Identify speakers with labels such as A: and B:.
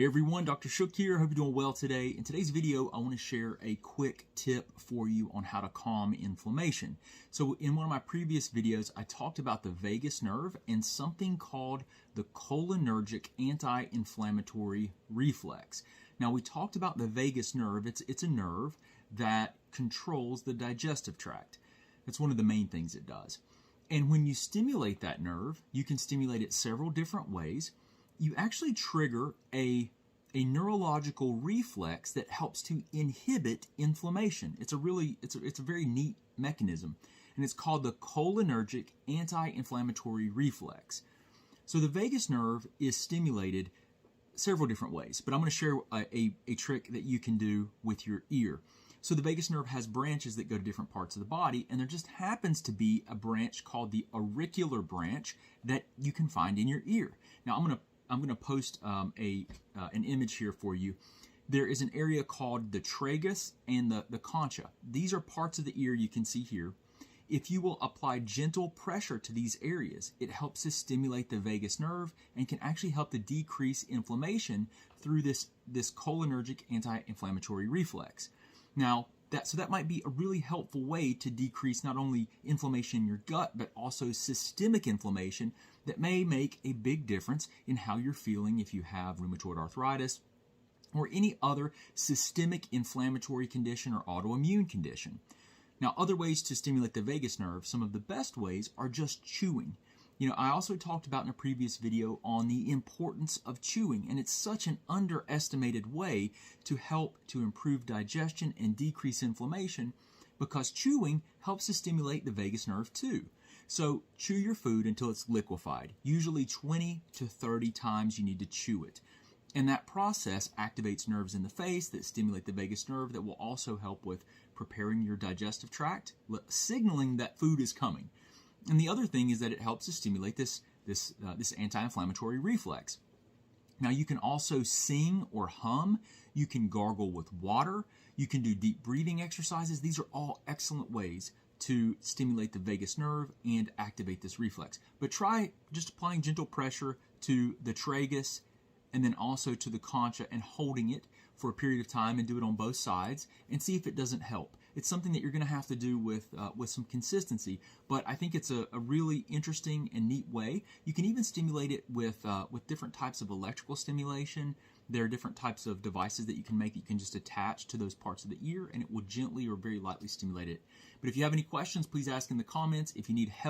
A: Hey everyone, Dr. Shook here. Hope you're doing well today. In today's video, I want to share a quick tip for you on how to calm inflammation. So in one of my previous videos, I talked about the vagus nerve and something called the cholinergic anti-inflammatory reflex. Now we talked about the vagus nerve. It's a nerve that controls the digestive tract. That's one of the main things it does. And when you stimulate that nerve, you can stimulate it several different ways. You actually trigger a neurological reflex that helps to inhibit inflammation. It's a very neat mechanism, and it's called the cholinergic anti-inflammatory reflex. So the vagus nerve is stimulated several different ways, but I'm going to share a trick that you can do with your ear. So the vagus nerve has branches that go to different parts of the body, and there just happens to be a branch called the auricular branch that you can find in your ear. Now I'm going to post an image here for you. There is an area called the tragus and the concha. These are parts of the ear you can see here. If you will apply gentle pressure to these areas, it helps to stimulate the vagus nerve and can actually help to decrease inflammation through this cholinergic anti-inflammatory reflex. Now, that might be a really helpful way to decrease not only inflammation in your gut, but also systemic inflammation that may make a big difference in how you're feeling if you have rheumatoid arthritis or any other systemic inflammatory condition or autoimmune condition. Now, other ways to stimulate the vagus nerve, some of the best ways are just chewing. I also talked about in a previous video on the importance of chewing, and it's such an underestimated way to help to improve digestion and decrease inflammation because chewing helps to stimulate the vagus nerve too. So chew your food until it's liquefied. Usually 20 to 30 times you need to chew it. And that process activates nerves in the face that stimulate the vagus nerve that will also help with preparing your digestive tract, signaling that food is coming. And the other thing is that it helps to stimulate this anti-inflammatory reflex. Now you can also sing or hum. You can gargle with water. You can do deep breathing exercises. These are all excellent ways to stimulate the vagus nerve and activate this reflex. But try just applying gentle pressure to the tragus and then also to the concha and holding it for a period of time and do it on both sides and see if it doesn't help. It's something that you're going to have to do with some consistency, but I think it's a really interesting and neat way. You can even stimulate it with different types of electrical stimulation. There are different types of devices that you can make that you can just attach to those parts of the ear, and it will gently or very lightly stimulate it. But if you have any questions, please ask in the comments. If you need help